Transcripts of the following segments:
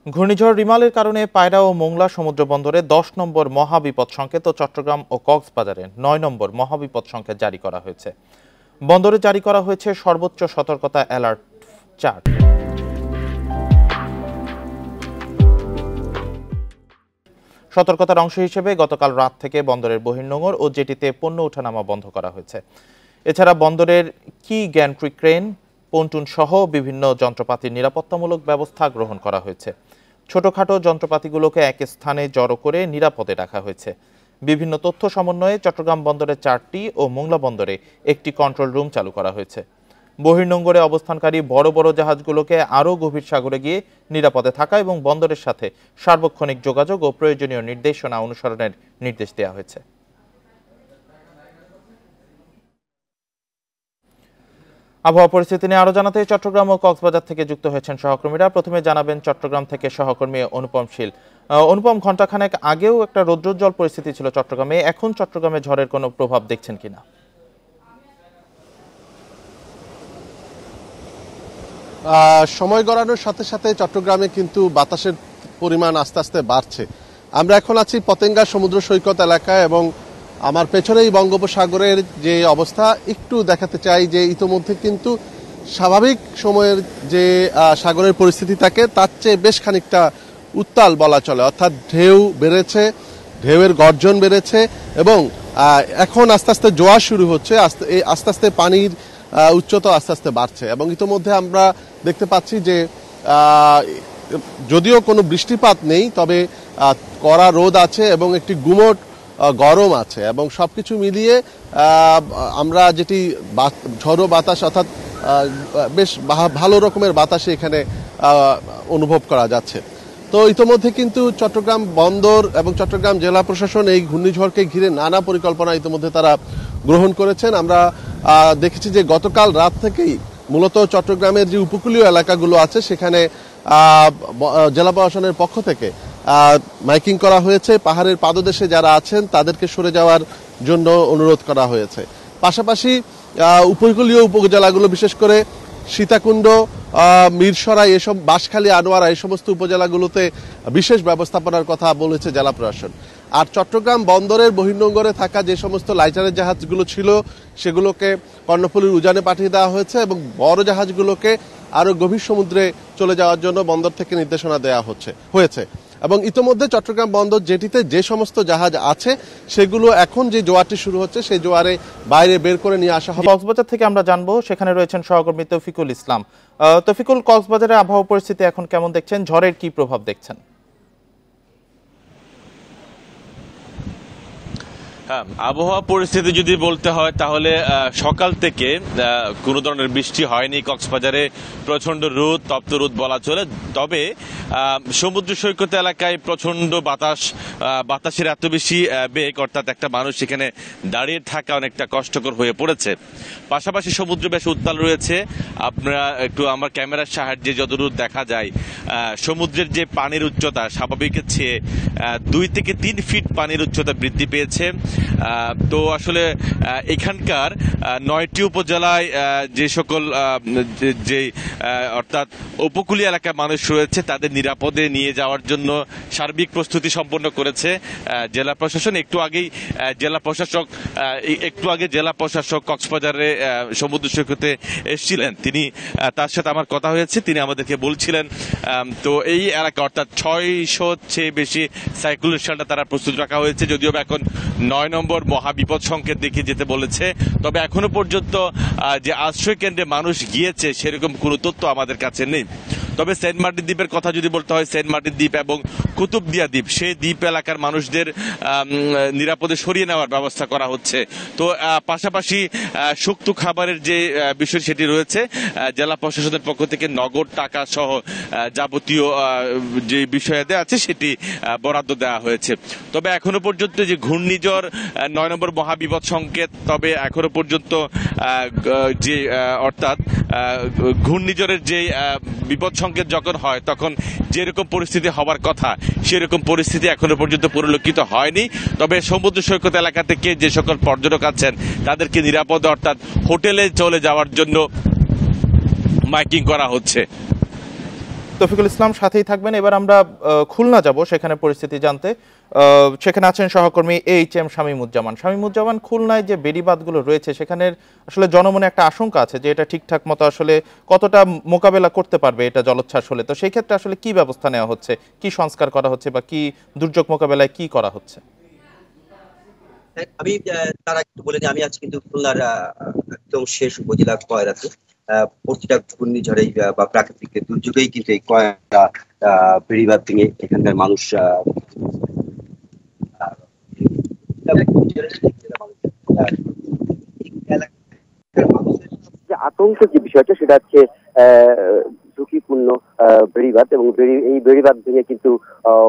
ঘূর্ণিঝড় রিমালের কারণে পায়রা ও মোংলা সমুদ্র বন্দরে 10 নম্বর মহাবিপদ সংকেত ও চট্টগ্রাম ও কক্সবাজারে 9 নম্বর মহাবিপদ সংকেত জারি করা হয়েছে। বন্দরে জারি করা হয়েছে সর্বোচ্চ সতর্কতা অ্যালার্ট 4। সতর্কতার অংশ হিসেবে গতকাল রাত থেকে বন্দরের বহির্নোঙর ও জেটিতে পণ্য ওঠানামা বন্ধ করা হয়েছে। এছাড়া বন্দরের কি গ্যান্ট্রি ক্রেন, পন্টুন সহ বিভিন্ন যন্ত্রপাতির নিরাপত্তামূলক ব্যবস্থা গ্রহণ করা হয়েছে। ছোটখাটো যন্ত্রপাতিগুলোকে এক স্থানে জড়ো করে নিরাপদে রাখা হয়েছে। বিভিন্ন তথ্য সমন্বয়ে চট্টগ্রাম বন্দরে 4টি ও মোংলা বন্দরে একটি কন্ট্রোল রুম চালু করা হয়েছে। বহির্নোঙরে অবস্থানকারী বড় বড় জাহাজগুলোকে আরও গভীর সাগরে গিয়ে নিরাপদে থাকা এবং বন্দরের সাথে সার্বক্ষণিক যোগাযোগ ও প্রয়োজনীয় নির্দেশনা অনুসরণের নির্দেশ দেওয়া হয়েছে। আবহাওয়া পরিস্থিতি নিয়ে আরো জানাতে চট্টগ্রাম ও কক্সবাজার থেকে যুক্ত হয়েছেন সহকর্মীরা। প্রথমে জানাবেন চট্টগ্রাম থেকে সহকর্মী অনুপম শীল। অনুপম, ঘণ্টাখানেক আগেও একটা রৌদ্রোজ্জ্বল পরিস্থিতি ছিল চট্টগ্রামে, এখন চট্টগ্রামে ঝড়ের কোনো প্রভাব দেখছেন কিনা? সময় গড়ানোর সাথে সাথে চট্টগ্রামে কিন্তু বাতাসের পরিমাণ আস্তে আস্তে বাড়ছে। আমরা এখন আছি পতেঙ্গা সমুদ্র সৈকত এলাকায় এবং আমার পেছনেই বঙ্গোপসাগরের যে অবস্থা একটু দেখাতে চাই যে ইতোমধ্যে কিন্তু স্বাভাবিক সময়ের যে সাগরের পরিস্থিতি থাকে তার চেয়ে বেশ খানিকটা উত্তাল বলা চলে, অর্থাৎ ঢেউ বেড়েছে, ঢেউয়ের গর্জন বেড়েছে এবং এখন আস্তে আস্তে জোয়ার শুরু হচ্ছে। আস্তে আস্তে পানির উচ্চতা আস্তে আস্তে বাড়ছে এবং ইতোমধ্যে আমরা দেখতে পাচ্ছি যে যদিও কোনো বৃষ্টিপাত নেই, তবে কড়া রোদ আছে এবং একটি গুমোট গরম আছে এবং সবকিছু মিলিয়ে আমরা যেটি ঝড়ো বাতাস অর্থাৎ বেশ ভালো রকমের বাতাসে এখানে অনুভব করা যাচ্ছে। তো ইতোমধ্যে কিন্তু চট্টগ্রাম বন্দর এবং চট্টগ্রাম জেলা প্রশাসন এই ঘূর্ণিঝড়কে ঘিরে নানা পরিকল্পনা ইতোমধ্যে তারা গ্রহণ করেছেন। আমরা দেখেছি যে গতকাল রাত থেকেই মূলত চট্টগ্রামের যে উপকূলীয় এলাকাগুলো আছে সেখানে জেলা প্রশাসনের পক্ষ থেকে মাইকিং করা হয়েছে। পাহাড়ের পাদদেশে যারা আছেন তাদেরকে সরে যাওয়ার জন্য অনুরোধ করা হয়েছে। পাশাপাশি উপকূলীয় উপজেলাগুলো বিশেষ করে সীতাকুণ্ড, মিরসরাই, এসব বাঁশখালী, আনোয়ারা এই সমস্ত উপজেলাগুলোতে বিশেষ ব্যবস্থাপনার কথা বলেছে জেলা প্রশাসন। আর চট্টগ্রাম বন্দরের বহির্নোঙরে থাকা যে সমস্ত লাইটারের জাহাজগুলো ছিল সেগুলোকে কর্ণফুলীর উজানে পাঠিয়ে দেওয়া হয়েছে এবং বড় জাহাজগুলোকে আরো গভীর সমুদ্রে চলে যাওয়ার জন্য বন্দর থেকে নির্দেশনা দেওয়া হয়েছে এবং ইতোমধ্যে চট্টগ্রাম বন্দর জেটিতে যে সমস্ত জাহাজ আছে সেগুলো এখন যে জোয়ারটি শুরু হচ্ছে সেই জোয়ারে বাইরে বের করে নিয়ে আসা হবে। কক্সবাজার থেকে আমরা জানবো, সেখানে রয়েছেন সহকর্মী তৌফিকুল ইসলাম। তৌফিকুল, কক্সবাজারের আবহাওয়া পরিস্থিতি এখন কেমন দেখছেন? ঝড়ের কি প্রভাব দেখছেন? হ্যাঁ, আবহাওয়া পরিস্থিতি যদি বলতে হয় তাহলে সকাল থেকে কোনো ধরনের বৃষ্টি হয়নি কক্সবাজারে। প্রচন্ড রোদ, তপ্ত রোদ বলা চলে। তবে সমুদ্র সৈকত এলাকায় প্রচন্ড বাতাসের এত বেশি বেগ, অর্থাৎ একটা মানুষ সেখানে দাঁড়িয়ে থাকা অনেকটা কষ্টকর হয়ে পড়েছে। পাশাপাশি সমুদ্র বেশ উত্তাল রয়েছে। আপনারা একটু আমার ক্যামেরার সাহায্যে যতদূর দেখা যায় সমুদ্রের যে পানির উচ্চতা স্বাভাবিকের চেয়ে 2 থেকে 3 ফিট পানির উচ্চতা বৃদ্ধি পেয়েছে। তো আসলে এখানকার 9টি উপজেলায় যে সকল যে অর্থাৎ উপকূলীয় এলাকার মানুষ রয়েছে তাদের নিরাপদে নিয়ে যাওয়ার জন্য সার্বিক প্রস্তুতি সম্পন্ন করেছে জেলা প্রশাসন। একটু আগে জেলা প্রশাসক কক্সবাজারে সমুদ্র সৈকতে এসেছিলেন, তার সাথে আমার কথা হয়েছে। তিনি আমাদেরকে বলছিলেন তো এই এলাকা অর্থাৎ 600 চেয়ে বেশি সাইক্লোন শেল্টার তারা প্রস্তুত রাখা হয়েছে। যদিও এখন 9 নম্বর মহাবিপদ সংকেত দেখিয়ে যেতে বলেছে, তবে এখনো পর্যন্ত যে আশ্রয় কেন্দ্রে মানুষ গিয়েছে সেরকম কোনো তথ্য আমাদের কাছে নেই। তবে সেন্ট মার্টিন দ্বীপের কথা যদি বলতে হয়, সেন্ট মার্টিন দ্বীপ এবং কুতুবদিয়া দ্বীপ, সেই দ্বীপ এলাকার মানুষদের নিরাপদে সরিয়ে নেওয়ার ব্যবস্থা করা হচ্ছে। তো পাশাপাশি সুক্ত খাবারের যে বিষয় সেটি রয়েছে, জেলা প্রশাসনের পক্ষ থেকে নগদ টাকা সহ যাবতীয় যে বিষয়াদি আছে সেটি বরাদ্দ দেওয়া হয়েছে। তবে এখনো পর্যন্ত যে ঘূর্ণিঝড় 9 নম্বর মহাবিপদ সংকেত, তবে এখনো পর্যন্ত যে অর্থাৎ ঘূর্ণিঝড়ের যে বিপদ সংকেত যখন হয় তখন যেরকম পরিস্থিতি হবার কথা সেরকম পরিস্থিতি এখনো পর্যন্ত পরিলক্ষিত হয়নি। তবে সমুদ্র সৈকত এলাকা থেকে যে সকল পর্যটক আছেন তাদেরকে নিরাপদ অর্থাৎ হোটেলে চলে যাওয়ার জন্য মাইকিং করা হচ্ছে। তৌফিকুল ইসলাম সাথেই থাকবেন। এবার আমরা খুলনা যাব সেখানে পরিস্থিতি জানতে। সেখানে আছেন সহকর্মী এইচ.এম. শামীমুজ্জামান। খুলনায় যে বেড়িবাঁধগুলো রয়েছে সেখানে আসলে জনমনে একটা আশঙ্কা আছে যে এটা ঠিকঠাক মতো আসলে কতটা মোকাবেলা করতে পারবে এটা জলোচ্ছ্বাস হলে। তো সেই ক্ষেত্রে আসলে কি ব্যবস্থা নেওয়া হচ্ছে, কি সংস্কার করা হচ্ছে বা কি দুর্যোগ মোকাবেলায় কি করা হচ্ছে? আমি তারা একটু বলে নিই, আমি আজ কিন্তু খুলনার একদম শেষ উপজেলা কয়রাতে। প্রতিটা ঘূর্ণিঝড়েই বা প্রাকৃতিক দুর্যোগেই কিন্তু এই কয়রা বেড়িবাঁধ ভেঙে এখানকার মানুষ যে আতঙ্কের যে বিষয়টা সেটা হচ্ছে ঝুঁকিপূর্ণ বেড়িবাঁধ, এবং এই বেড়িবাঁধ ভেঙে কিন্তু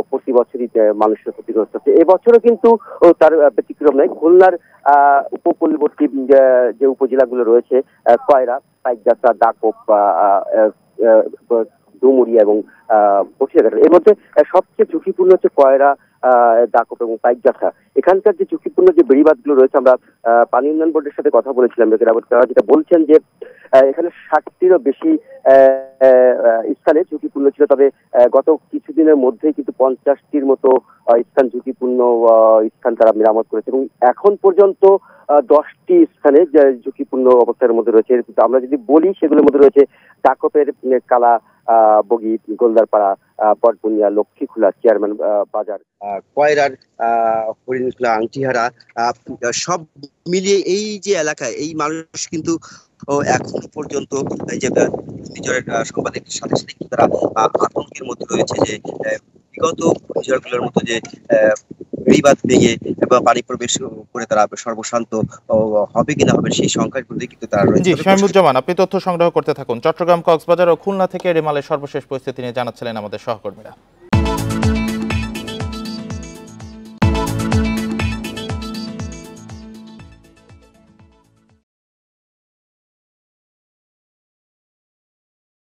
প্রতি বছরই মানুষের ক্ষতিগ্রস্ত হচ্ছে। এবছরও কিন্তু তার ব্যতিক্রম নয়। খুলনার উপকূলবর্তী যে উপজেলাগুলো রয়েছে, কয়রা, পাইকগাছা, দাকপ, ডুমুরিয়া এবং বসিরহাট, এর মধ্যে সবচেয়ে ঝুঁকিপূর্ণ হচ্ছে কয়রা, দাকপ এবং পাইকগাছা। এখানকার যে ঝুঁকিপূর্ণ যে বেড়িবাঁধগুলো রয়েছে, আমরা পানি উন্নয়ন বোর্ডের সাথে কথা বলেছিলাম, তারা যেটা বলছেন যে এখানে 60টিরও বেশি স্থানে ঝুঁকিপূর্ণ ছিল। তবে গত কিছুদিনের মধ্যেই কিন্তু 50টির মতো স্থান ঝুঁকিপূর্ণ স্থান তারা মেরামত করেছে, এবং এখন পর্যন্ত 10টি স্থানে ঝুঁকিপূর্ণ অবস্থার মধ্যে রয়েছে। আমরা যদি বলি সেগুলোর মধ্যে রয়েছে দাকপের কালা বগি, গোলদারপাড়া, বটবুনিয়া, লক্ষ্মীখোলা, চেয়ারম্যান বাজার, কয়রার হরিণখোলা, আংটিহারা, সব মিলিয়ে এই যে এলাকায় এই মানুষ কিন্তু এখন পর্যন্ত এই যে ঘূর্ণিঝড়ের সংবাদের সাথে সাথে কিন্তু তারা আতঙ্কের মধ্যে রয়েছে যে বিগত ঘূর্ণিঝড়গুলোর মতো যে বেড়িবাঁধ ভেঙে বা পানি প্রবেশ করে তারা সর্বশান্ত হবে কিনা হবে সেই সংখ্যার মধ্যে কিন্তু তারা রয়েছে। জি শামীমুজ্জামান, আপনি তথ্য সংগ্রহ করতে থাকুন। চট্টগ্রাম, কক্সবাজার ও খুলনা থেকে রেমালের সর্বশেষ পরিস্থিতি নিয়ে জানাচ্ছিলেন আমাদের সহকর্মীরা।